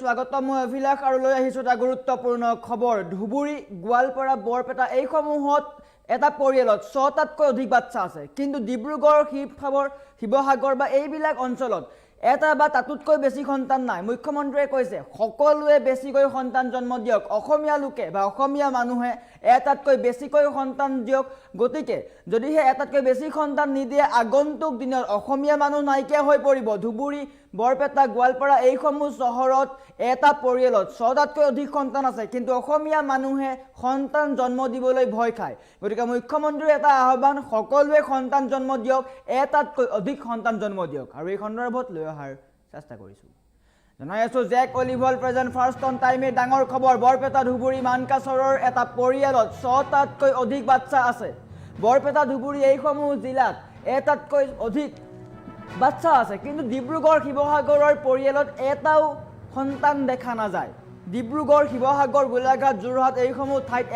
স্বাগত মই অভিলাষ আৰু লৈ আহিছো এটা গুৰুত্বপূৰ্ণ খবৰ ধুবুৰী গোৱালপাৰা বৰপেটা এই সমূহত এটা পৰিয়ালত ৬টাতকৈ অধিক বাচ্চা আছে কিন্তু ডিব্ৰুগড় শিৱসাগৰ বা এইবিলাক অঞ্চলত এটা বা তাতোতকৈ বেছি সন্তান নাই মুখ্যমন্ত্ৰীয়ে কৈছে সকলোৱে বেছিকৈ সন্তান জন্ম দিয়ক অসমীয়া লোকে বা অসমীয়া মানুহে এটাতকৈ বেছিকৈ সন্তান দিয়ক গতিকে যদিহে এটাতকৈ বেছি সন্তান নিদিয়ে আগন্তুক দিনত অসমীয়া মানুহ নাইকিয়া হৈ পৰিব ধুবুৰী বৰপেটা গোৱালপাৰা এই সমূহ চহৰত এটা পৰিয়ালত ৬টাতকৈ অধিক সন্তান আছে কিন্তু অসমীয়া মানুহে সন্তান জন্ম দিবলৈ ভয় খায় গতিকে মুখ্যমন্ত্ৰীৰ এটা আহ্বান সকলোৱে সন্তান জন্ম দিয়ক এটাতকৈ অধিক সন্তান জন্ম দিয়ক আৰু এই সন্দৰ্ভত লৈ অহাৰ চেষ্টা কৰিছো জনাই আছো জেক অলিভল প্ৰেজেন্ট ফাৰ্ষ্ট অন টাইমে ডাঙৰ খবৰ বৰপেটা ধুবুৰী মানকাছৰৰ এটা পৰিয়ালত ৬টাতকৈ অধিক বাচ্চা আছে বৰপেটা ধুবুৰী এই সমূহ জিলাত এটাতকৈ অধিক বাচ্চা আছে কিন্তু ডিব্ৰুগড় শিৱসাগৰৰ পৰিয়ালত এটাও সন্তান দেখা নাযায় ডিব্ৰুগড় শিৱসাগৰ গোলাঘাট যোৰহাট এই সমূহ ঠাইত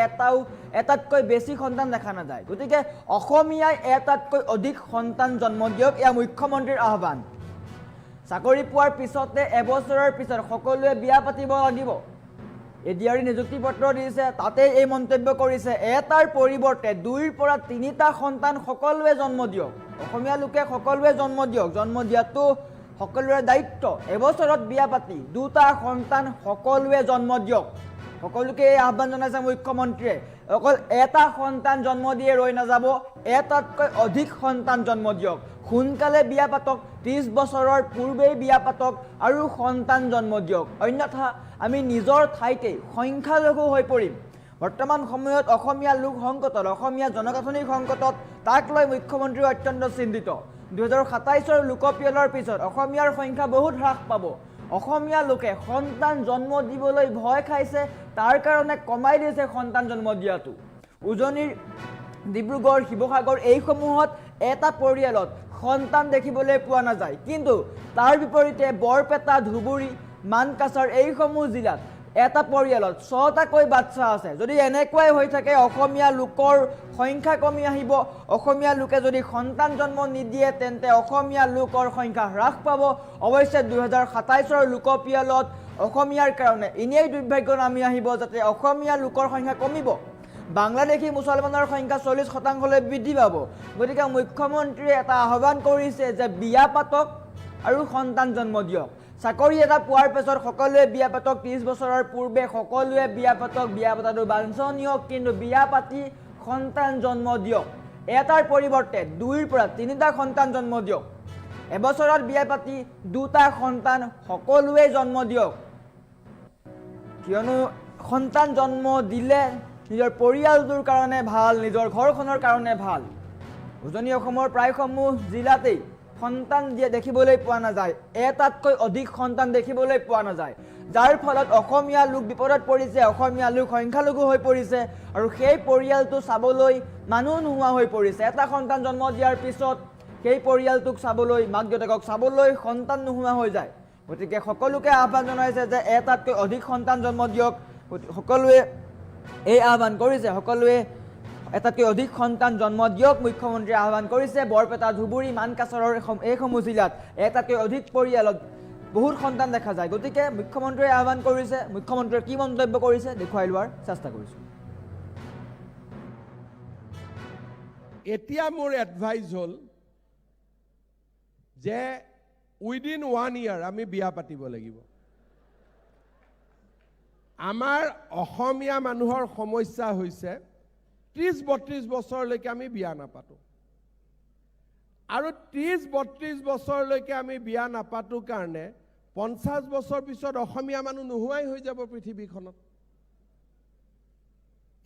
এটাতকৈ বেছি সন্তান দেখা নাযায় গতিকে অসমীয়াই এটাতকৈ অধিক সন্তান জন্ম দিয়ক এয়া মুখ্যমন্ত্ৰীৰ আহ্বান চাকৰি পোৱাৰ পিছতে এবছৰৰ পিছত সকলোৱে বিয়া পাতিব লাগিব এডিআৰি নিযুক্তি পত্ৰ দিছে তাতে এই মন্তব্য কৰিছে এটাৰ পৰিৱৰ্তে 2ৰ পৰা 3টা সন্তান সকলোৱে জন্ম দিয়ক অসমীয়া লোকে সকলোৱে জন্ম দিয়ক জন্ম দিয়াটো সকলোৰে দায়িত্ব এবছৰত বিয়া পাতি 2টা সন্তান সকলোৱে জন্ম দিয়ক সকলোকে এই আহ্বান জনাইছে মুখ্যমন্ত্ৰীয়ে অকল এটা সন্তান জন্ম দিয়ে ৰৈ নাযাব এটাতকৈ অধিক সন্তান জন্ম দিয়ক সোনকালে বিয়া পাতক 30 বছৰৰ পূৰ্বেই বিয়া পাতক আৰু সন্তান জন্ম দিয়ক অন্যথা আমি নিজৰ ঠাইতে সংখ্যালঘু হৈ পৰিম বৰ্তমান সময়ত অসমীয়া লোক সংকটত অসমীয়া জনগাঁথনিৰ সংকটত তাক লৈ মুখ্যমন্ত্ৰী অত্যন্ত চিন্তিত 2027ৰ লোকপিয়লৰ পিছত অসমীয়াৰ সংখ্যা বহুত হ্ৰাস পাব অসমীয়া লোকে সন্তান জন্ম দিবলৈ ভয় খাইছে তাৰ কাৰণে কমাই দিছে সন্তান জন্ম দিয়াটো উজনিৰ ডিব্ৰুগড় শিৱসাগৰ এই সমূহত এটা পৰিয়ালত সন্তান দেখিবলৈ পোৱা নাযায় কিন্তু তাৰ বিপৰীতে বৰপেটা ধুবুৰী মানকাছৰ এই সমূহ জিলাত এটা পৰিয়ালত ৬টাকৈ বাচ্চা আছে যদি এনেকুৱাই হৈ থাকে অসমীয়া লোকৰ সংখ্যা কমি আহিব অসমীয়া লোকে যদি সন্তান জন্ম নিদিয়ে তেন্তে অসমীয়া লোকৰ সংখ্যা হ্ৰাস পাব অৱশ্যে 2027ৰ লোকপিয়লত অসমীয়াৰ কাৰণে এনেই দুৰ্ভাগ্য নামি আহিব যাতে অসমীয়া লোকৰ সংখ্যা কমিব বাংলাদেশী মুছলমানৰ সংখ্যা 40% বৃদ্ধি পাব গতিকে মুখ্যমন্ত্ৰীয়ে এটা আহ্বান কৰিছে যে বিয়া পাতক আৰু সন্তান জন্ম দিয়ক চাকৰি এটা পোৱাৰ পিছত সকলোৱে বিয়া পাতক 30 বছৰৰ পূৰ্বে সকলোৱে বিয়া পাতক বিয়া পতাটো বাঞ্ছনীয় কিন্তু বিয়া পাতি সন্তান জন্ম দিয়ক এটাৰ পৰিৱৰ্তে 2ৰ পৰা 3টা সন্তান জন্ম দিয়ক এবছৰত বিয়া পাতি 2টা সন্তান সকলোৱে জন্ম দিয়ক কিয়নো সন্তান জন্ম দিলে নিজৰ পৰিয়ালটোৰ কাৰণে ভাল নিজৰ ঘৰখনৰ কাৰণে ভাল উজনি অসমৰ প্ৰায়সমূহ জিলাতেই সন্তান দেখিবলৈ পোৱা নাযায় এটাতকৈ অধিক সন্তান দেখিবলৈ পোৱা নাযায় যাৰ ফলত অসমীয়া লোক বিপদত পৰিছে অসমীয়া লোক সংখ্যালঘু হৈ পৰিছে আৰু সেই পৰিয়ালটো চাবলৈ মানুহ নোহোৱা হৈ পৰিছে এটা সন্তান জন্ম দিয়াৰ পিছত সেই পৰিয়ালটোক চাবলৈ মাক দেউতাকক চাবলৈ সন্তান নোহোৱা হৈ যায় গতিকে সকলোকে আহ্বান জনাইছে যে এটাতকৈ অধিক সন্তান জন্ম দিয়ক সকলোৱে এই আহ্বান কৰিছে সকলোৱে এটাতকৈ অধিক সন্তান জন্ম দিয়ক মুখ্যমন্ত্ৰীয়ে আহ্বান কৰিছে বৰপেটা ধুবুৰী মানকাছৰৰ এইসমূহ জিলাত এটাতকৈ অধিক পৰিয়ালত বহুত সন্তান দেখা যায় গতিকে মুখ্যমন্ত্ৰীয়ে আহ্বান কৰিছে মুখ্যমন্ত্ৰীয়ে কি মন্তব্য কৰিছে দেখুৱাই লোৱাৰ চেষ্টা কৰিছোঁ এতিয়া মোৰ এডভাইচ হ'ল যে উইদিন 1 year আমি বিয়া পাতিব লাগিব আমাৰ অসমীয়া মানুহৰ সমস্যা হৈছে 30-32 বছৰলৈকে আমি বিয়া নাপাতো আৰু 30-32 বছৰলৈকে আমি বিয়া নাপাতো কাৰণে 50 বছৰ পিছত অসমীয়া মানুহ নোহোৱাই হৈ যাব পৃথিৱীখনত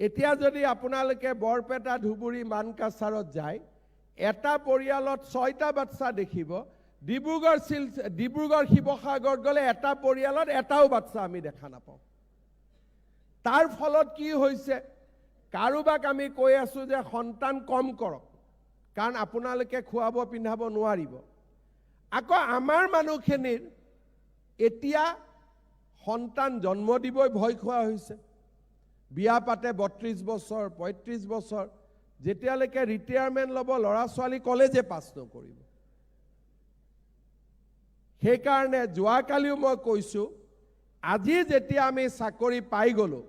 এতিয়া যদি আপোনালোকে বৰপেটা ধুবুৰী মানকাছাৰত যায় এটা পৰিয়ালত 6টা বাচ্চা দেখিব ডিব্ৰুগড় শিৱসাগৰত গ'লে এটা পৰিয়ালত এটাও বাচ্চা আমি দেখা নাপাওঁ তাৰ ফলত কি হৈছে কাৰোবাক আমি কৈ আছো যে সন্তান কম কৰক কাৰণ আপোনালোকে খুৱাব পিন্ধাব নোৱাৰিব আকৌ আমাৰ মানুহখিনিৰ এতিয়া সন্তান জন্ম দিবই ভয় খোৱা হৈছে বিয়া পাতে 32 বছৰ 35 বছৰ যেতিয়ালৈকে ৰিটায়াৰমেণ্ট ল'ব ল'ৰা ছোৱালী কলেজে পাছ নকৰিব সেইকাৰণে যোৱাকালিও মই কৈছোঁ আজি যেতিয়া আমি চাকৰি পাই গ'লো,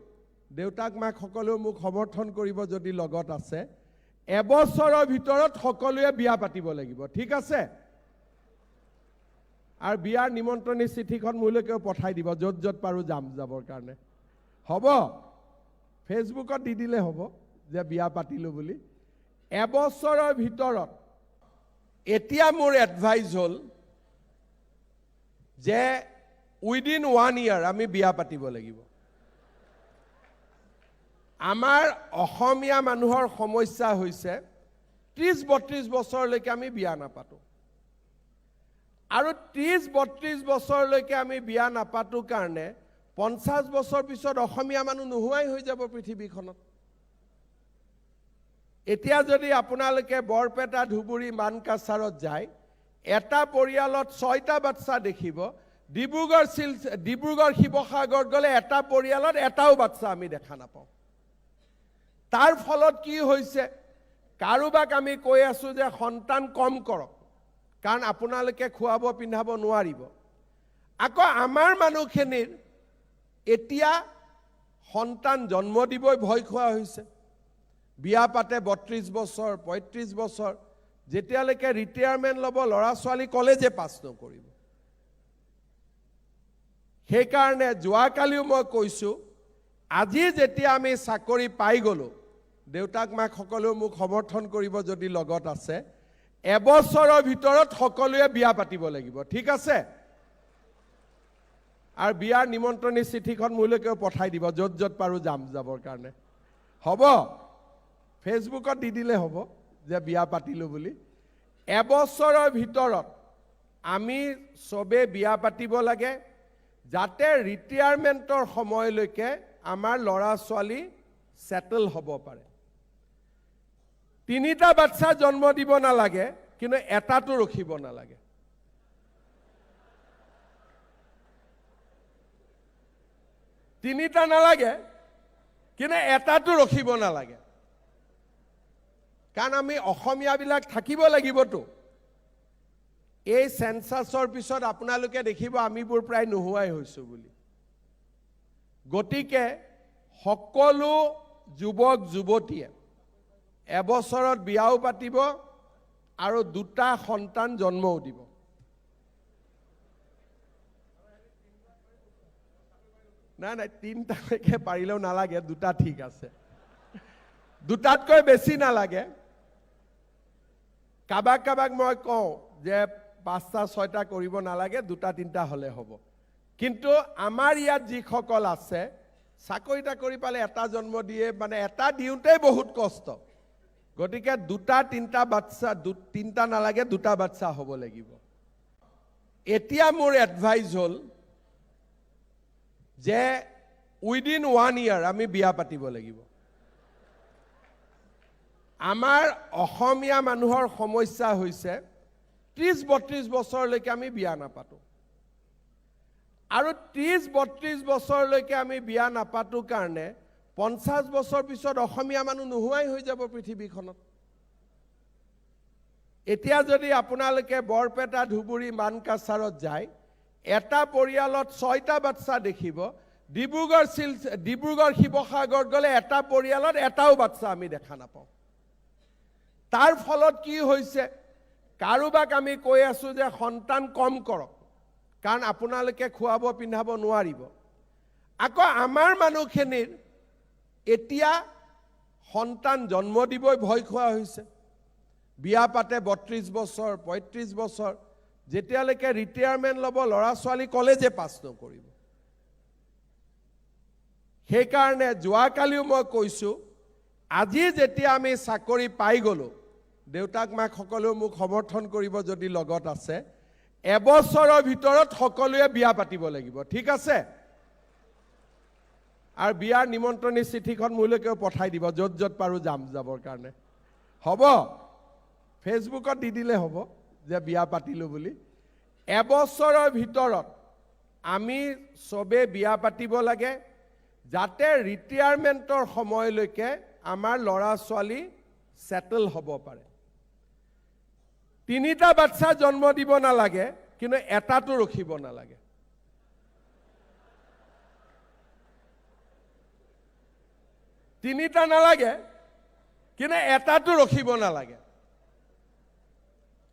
দেউতাক মাক সকলেও মোক সমৰ্থন কৰিব যদি লগত আছে, এবছৰৰ ভিতৰত সকলোৱে বিয়া পাতিব লাগিব, ঠিক আছে? আৰু বিয়াৰ নিমন্ত্ৰণী চিঠিখন মোলৈকেও পঠাই দিব, য'ত য'ত পাৰোঁ যাবৰ কাৰণে। হ'ব? ফেচবুকত দি দিলে হ'ব যে বিয়া পাতিলোঁ বুলি। এবছৰৰ ভিতৰত এতিয়া মোৰ এডভাইচ হ'ল যে উইদিন 1 year আমি বিয়া পাতিব লাগিব। আমাৰ অসমীয়া মানুহৰ সমস্যা হৈছে 30-32 বছৰলৈকে আমি বিয়া নাপাতো, আৰু 30-32 বছৰলৈকে আমি বিয়া নাপাতো কাৰণে 50 বছৰ পিছত অসমীয়া মানুহ নোহোৱাই হৈ যাব পৃথিৱীখনত। এতিয়া যদি আপোনালোকে বৰপেটা, ধুবুৰী, মানকাছাৰত যায়, এটা পৰিয়ালত 6টা বাচ্চা দেখিব। ডিব্ৰুগড়, শিৱসাগৰত গ'লে এটা পৰিয়ালত এটাও বাচ্চা আমি দেখা নাপাওঁ। তাৰ ফলত কি হৈছে, কাৰোবাক আমি কৈ আছো যে সন্তান কম কৰক, কাৰণ আপোনালোকে খুৱাব পিন্ধাব নোৱাৰিব। আকৌ আমাৰ মানুহখিনিৰ এতিয়া সন্তান জন্ম দিবই ভয় খোৱা হৈছে। বিয়া পাতে 32 বছৰ, 35 বছৰ, যেতিয়ালৈকে ৰিটায়াৰমেণ্ট ল'ব ল'ৰা ছোৱালী কলেজে পাছ নকৰিব। সেইকাৰণে যোৱাকালিও মই কৈছোঁ, আজি যেতিয়া আমি চাকৰি পাই গ'লো, দেউতাক মাক সকলেও মোক সমৰ্থন কৰিব যদি লগত আছে, এবছৰৰ ভিতৰত সকলোৱে বিয়া পাতিব লাগিব, ঠিক আছে? আৰু বিয়াৰ নিমন্ত্ৰণী চিঠিখন মোলৈকেও পঠাই দিব, য'ত য'ত পাৰোঁ যাবৰ কাৰণে। হ'ব? ফেচবুকত দি দিলে হ'ব যে বিয়া পাতিলোঁ বুলি। এবছৰৰ ভিতৰত আমি চবে বিয়া পাতিব লাগে, যাতে ৰিটায়াৰমেণ্টৰ সময়লৈকে আমাৰ ল'ৰা ছোৱালী ছেটেল হ'ব পাৰে। 3টা বাচ্চা জন্ম দিব নালাগে, কিন্তু এটাতো ৰখিব নালাগে। তিনিটা নালাগে, কিন্তু এটাতো ৰখিব নালাগে, কাৰণ আমি অসমীয়াবিলাক থাকিব লাগিবতো। এই চেঞ্চাছৰ পিছত আপোনালোকে দেখিব আমিবোৰ প্ৰায় নোহোৱাই হৈছোঁ বুলি। গতিকে সকলো যুৱক যুৱতীয়ে এবছৰত বিয়াও পাতিব আৰু 2টা সন্তান জন্মও দিব। নাই 3টালৈকে পাৰিলেও নালাগে, 2টা ঠিক আছে। 2টাতকৈ বেছি নালাগে। কাবাক মই কওঁ যে 5টা 6টা কৰিব নালাগে, 2টা 3টা হ'লে হ'ব। কিন্তু আমাৰ ইয়াত যিসকল আছে, চাকৰি তাকৰি পালে এটা জন্ম দিয়ে, মানে এটা দিওঁতেই বহুত কষ্ট। গতিকে 2টা 3টা বাচ্চা, 3টা নালাগে, 2টা বাচ্চা হ'ব লাগিব। এতিয়া মোৰ এডভাইচ হ'ল যে উইদিন 1 year আমি বিয়া পাতিব লাগিব। আমাৰ অসমীয়া মানুহৰ সমস্যা হৈছে 30-32 বছৰলৈকে আমি বিয়া নাপাতো, আৰু 30-32 বছৰলৈকে আমি বিয়া নাপাতো কাৰণে 50 বছৰ পিছত অসমীয়া মানুহ নোহোৱাই হৈ যাব পৃথিৱীখনত। এতিয়া যদি আপোনালোকে বৰপেটা, ধুবুৰী, মানকাছাৰত যায়, এটা পৰিয়ালত 6টা বাচ্চা দেখিব। ডিব্ৰুগড়, শিৱসাগৰত গ'লে এটা পৰিয়ালত এটাও বাচ্চা আমি দেখা নাপাওঁ। তাৰ ফলত কি হৈছে, কাৰোবাক আমি কৈ আছো যে সন্তান কম কৰক, কাৰণ আপোনালোকে খুৱাব পিন্ধাব নোৱাৰিব। আকৌ আমাৰ মানুহখিনিৰ এতিয়া সন্তান জন্ম দিবই ভয় খোৱা হৈছে। বিয়া পাতে 32 বছৰ, 35 বছৰ, যেতিয়ালৈকে ৰিটায়াৰমেণ্ট ল'ব ল'ৰা ছোৱালী কলেজে পাছ নকৰিব। সেইকাৰণে যোৱাকালিও মই কৈছোঁ, আজি যেতিয়া আমি চাকৰি পাই গ'লো, দেউতাক মাক সকলেও মোক সমৰ্থন কৰিব যদি লগত আছে, এবছৰৰ ভিতৰত সকলোৱে বিয়া পাতিব লাগিব, ঠিক আছে? আৰু বিয়াৰ নিমন্ত্ৰণী চিঠিখন মোলৈকেও পঠাই দিব, য'ত য'ত পাৰোঁ যাবৰ কাৰণে। হ'ব? ফেচবুকত দি দিলে হ'ব যে বিয়া পাতিলোঁ বুলি। এবছৰৰ ভিতৰত আমি চবে বিয়া পাতিব লাগে, যাতে ৰিটায়াৰমেণ্টৰ সময়লৈকে আমাৰ ল'ৰা ছোৱালী ছেটেল হ'ব পাৰে। 3টা বাচ্চা জন্ম দিব নালাগে, কিন্তু এটাতো ৰখিব নালাগে। তিনিটা নালাগে, কিন্তু এটাতো ৰখিব নালাগে।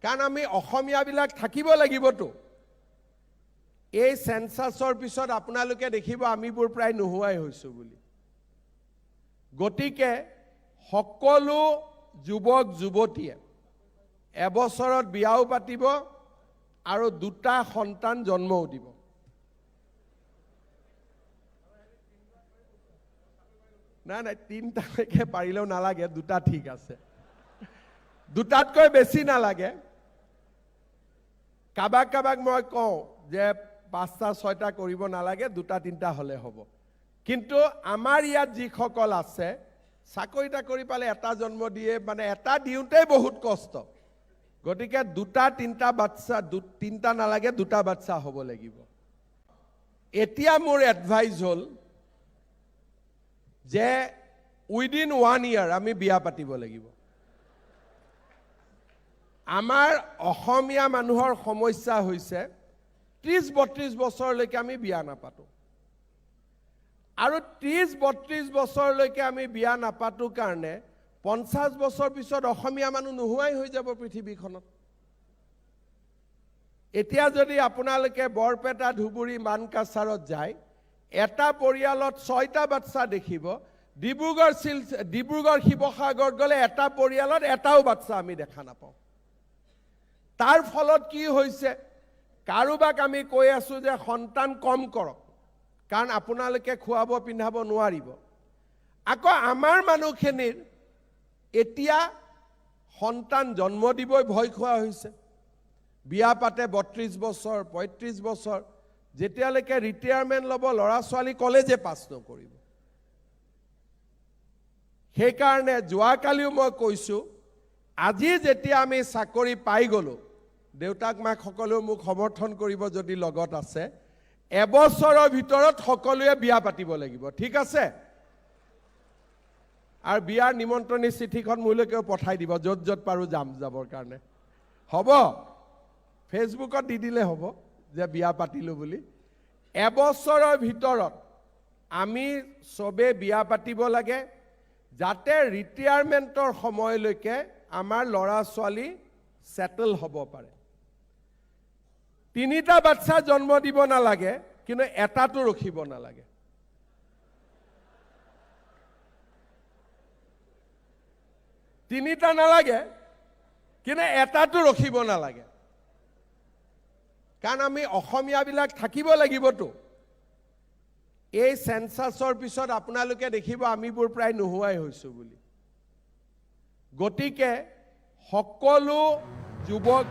কাৰণ আমি অসমীয়াবিলাক থাকিব লাগিবতো। এই সেন্সাছৰ পিছত আপোনালোকে দেখিব আমিবোৰ প্ৰায় নোহোৱাই হৈছোঁ বুলি। গতিকে সকলো যুৱক যুৱতীয়ে এবছৰত বিয়াও পাতিব আৰু দুটা সন্তান জন্মও দিব। নাই নাই, তিনিটালৈকে পাৰিলেও নালাগে, দুটা ঠিক আছে। দুটাতকৈ বেছি নালাগে। কাবাক কাবাক মই কওঁ যে 5টা 6টা কৰিব নালাগে, 2টা 3টা হ'লে হ'ব। কিন্তু আমাৰ ইয়াত যিসকল আছে, চাকৰি তাকৰি পালে এটা জন্ম দিয়ে, মানে এটা দিওঁতেই বহুত কষ্ট। গতিকে 2টা 3টা বাচ্চা, 3টা নালাগে, 2টা বাচ্চা হ'ব লাগিব। এতিয়া মোৰ এডভাইচ হ'ল যে উইদিন 1 year আমি বিয়া পাতিব লাগিব। আমাৰ অসমীয়া মানুহৰ সমস্যা হৈছে 30-32 বছৰলৈকে আমি বিয়া নাপাতো। আৰু 30-32 বছৰলৈকে আমি বিয়া নাপাতো কাৰণে 50 বছৰ পিছত অসমীয়া মানুহ নোহোৱাই হৈ যাব পৃথিৱীখনত। এতিয়া যদি আপোনালোকে বৰপেটা, ধুবুৰী, মানকাছাৰত যায়, এটা পৰিয়ালত 6টা বাচ্চা দেখিব। ডিব্ৰুগড়, শিৱসাগৰ গ'লে এটা পৰিয়ালত এটাও বাচ্চা আমি দেখা নাপাওঁ। তাৰ ফলত কি হৈছে, কাৰোবাক আমি কৈ আছো যে সন্তান কম কৰক, কাৰণ আপোনালোকে খুৱাব পিন্ধাব নোৱাৰিব। আকৌ আমাৰ মানুহখিনিৰ এতিয়া সন্তান জন্ম দিবই ভয় খোৱা হৈছে। বিয়া পাতে 32 বছৰ, 35 বছৰ, যেতিয়ালৈকে ৰিটায়াৰমেণ্ট ল'ব ল'ৰা ছোৱালী কলেজে পাছ নকৰিব। সেইকাৰণে যোৱাকালিও মই কৈছোঁ, আজি যেতিয়া আমি চাকৰি পাই গ'লোঁ, দেউতাক মাক সকলেও মোক সমৰ্থন কৰিব যদি লগত আছে, এবছৰৰ ভিতৰত সকলোৱে বিয়া পাতিব লাগিব, ঠিক আছে? আৰু বিয়াৰ নিমন্ত্ৰণী চিঠিখন মোলৈকেও পঠাই দিব, য'ত য'ত পাৰোঁ যাবৰ কাৰণে। হ'ব? ফেচবুকত দি দিলে হ'ব যে বিয়া পাতিলোঁ বুলি। এবছৰৰ ভিতৰত আমি চবে বিয়া পাতিব লাগে, যাতে ৰিটায়াৰমেণ্টৰ সময়লৈকে আমাৰ ল'ৰা ছোৱালী সেটেল হ'ব পাৰে। 3টা বাচ্চা জন্ম দিব নালাগে, কিন্তু এটাতো ৰখিব নালাগে। তিনিটা নালাগে, কিন্তু এটাতো ৰখিব নালাগে। কাৰণ আমি অসমীয়াবিলাক থাকিব লাগিবতো। এই সেন্সাছৰ পিছত আপোনালোকে দেখিব আমিবোৰ প্ৰায় নোহোৱাই হৈছোঁ বুলি। গতিকে সকলো যুৱক